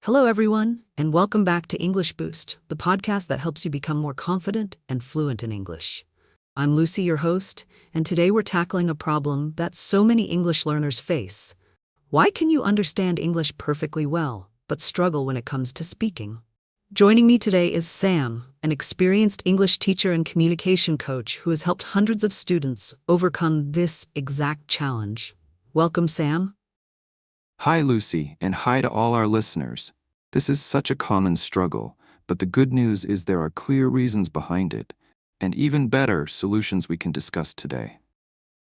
Hello, everyone, and welcome back to English Boost, the podcast that helps you become more confident and fluent in English. I'm Lucy, your host, and today we're tackling a problem that so many English learners face. Why can you understand English perfectly well, but struggle when it comes to speaking? Joining me today is Sam, an experienced English teacher and communication coach who has helped hundreds of students overcome this exact challenge. Welcome, Sam. Hi, Lucy, and hi to all our listeners. This is such a common struggle, but the good news is there are clear reasons behind it, and even better, solutions we can discuss today.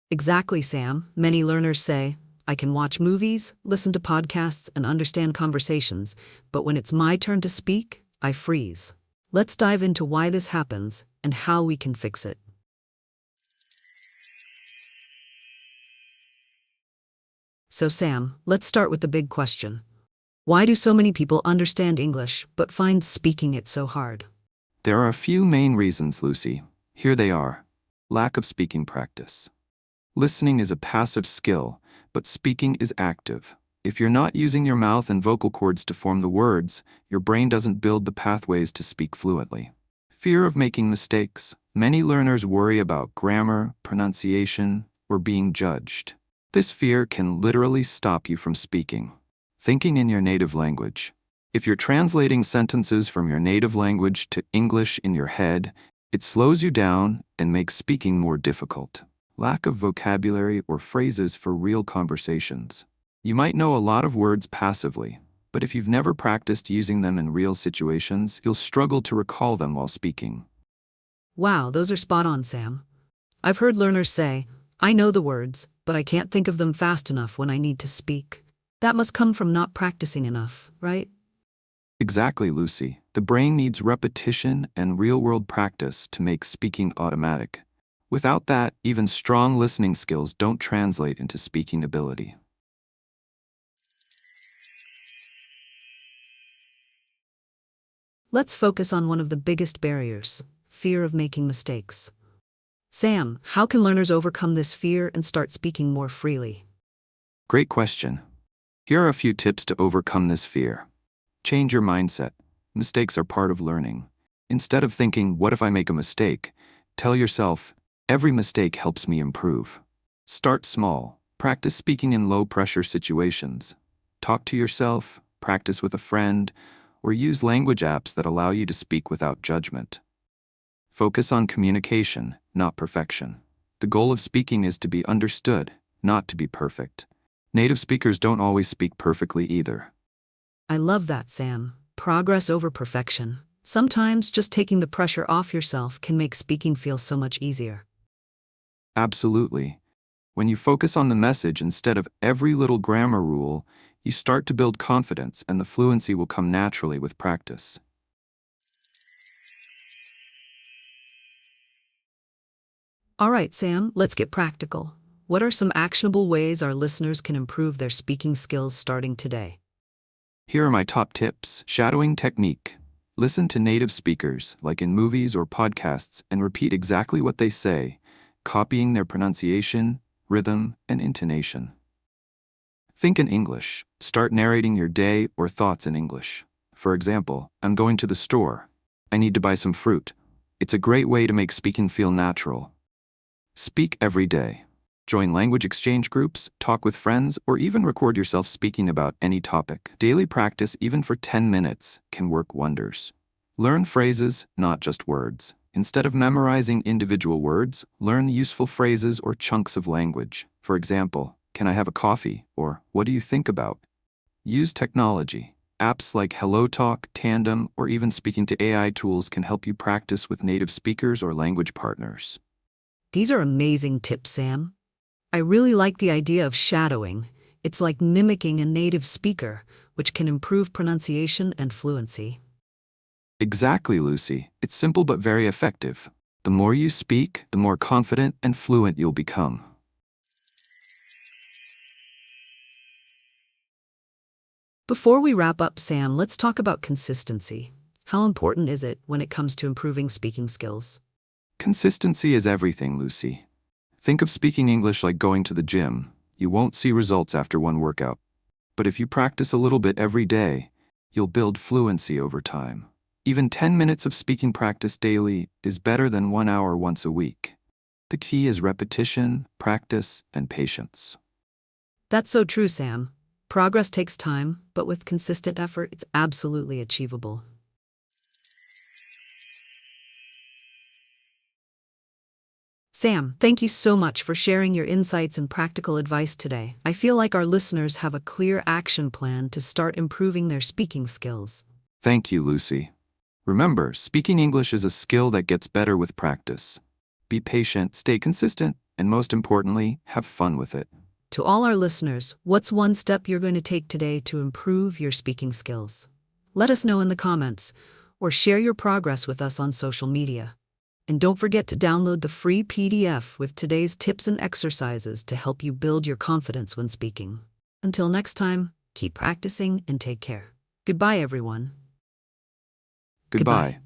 Exactly, Sam. Many learners say, I can watch movies, listen to podcasts, and understand conversations, but when it's my turn to speak, I freeze. Let's dive into why this happens and how we can fix it. So Sam, let's start with the big question. Why do so many people understand English but find speaking it so hard? There are a few main reasons, Lucy. Here they are. Lack of speaking practice. Listening is a passive skill, but speaking is active. If you're not using your mouth and vocal cords to form the words, your brain doesn't build the pathways to speak fluently. Fear of making mistakes. Many learners worry about grammar, pronunciation, or being judged. This fear can literally stop you from speaking. Thinking in your native language. If you're translating sentences from your native language to English in your head, it slows you down and makes speaking more difficult. Lack of vocabulary or phrases for real conversations. You might know a lot of words passively, but if you've never practiced using them in real situations, you'll struggle to recall them while speaking. Wow, those are spot on, Sam. I've heard learners say, I know the words, but I can't think of them fast enough when I need to speak. That must come from not practicing enough, right? Exactly, Lucy. The brain needs repetition and real-world practice to make speaking automatic. Without that, even strong listening skills don't translate into speaking ability. Let's focus on one of the biggest barriers, fear of making mistakes. Sam, how can learners overcome this fear and start speaking more freely? Great question. Here are a few tips to overcome this fear. Change your mindset. Mistakes are part of learning. Instead of thinking, what if I make a mistake? Tell yourself, every mistake helps me improve. Start small. Practice speaking in low-pressure situations. Talk to yourself, practice with a friend, or use language apps that allow you to speak without judgment. Focus on communication, not perfection. The goal of speaking is to be understood, not to be perfect. Native speakers don't always speak perfectly either. I love that, Sam. Progress over perfection. Sometimes just taking the pressure off yourself can make speaking feel so much easier. Absolutely. When you focus on the message instead of every little grammar rule, you start to build confidence and the fluency will come naturally with practice. All right, Sam, let's get practical. What are some actionable ways our listeners can improve their speaking skills starting today? Here are my top tips. Shadowing technique. Listen to native speakers, like in movies or podcasts, and repeat exactly what they say, copying their pronunciation, rhythm, and intonation. Think in English. Start narrating your day or thoughts in English. For example, I'm going to the store. I need to buy some fruit. It's a great way to make speaking feel natural. Speak every day. Join language exchange groups, talk with friends, or even record yourself speaking about any topic. Daily practice, even for 10 minutes, can work wonders. Learn phrases, not just words. Instead of memorizing individual words, learn useful phrases or chunks of language. For example, can I have a coffee? Or what do you think about? Use technology. Apps like HelloTalk, Tandem, or even speaking to AI tools can help you practice with native speakers or language partners. These are amazing tips, Sam. I really like the idea of shadowing. It's like mimicking a native speaker, which can improve pronunciation and fluency. Exactly, Lucy. It's simple but very effective. The more you speak, the more confident and fluent you'll become. Before we wrap up, Sam, let's talk about consistency. How important is it when it comes to improving speaking skills? Consistency is everything, Lucy. Think of speaking English like going to the gym. You won't see results after one workout. But if you practice a little bit every day, You'll build fluency over time. Even 10 minutes of speaking practice daily is better than 1 hour once a week. The key is repetition, practice, and patience. That's so true, Sam. Progress takes time, but with consistent effort, it's absolutely achievable. Sam, thank you so much for sharing your insights and practical advice today. I feel like our listeners have a clear action plan to start improving their speaking skills. Thank you, Lucy. Remember, speaking English is a skill that gets better with practice. Be patient, stay consistent, and most importantly, have fun with it. To all our listeners, what's one step you're going to take today to improve your speaking skills? Let us know in the comments, or share your progress with us on social media. And don't forget to download the free PDF with today's tips and exercises to help you build your confidence when speaking. Until next time, keep practicing and take care. Goodbye, everyone. Goodbye.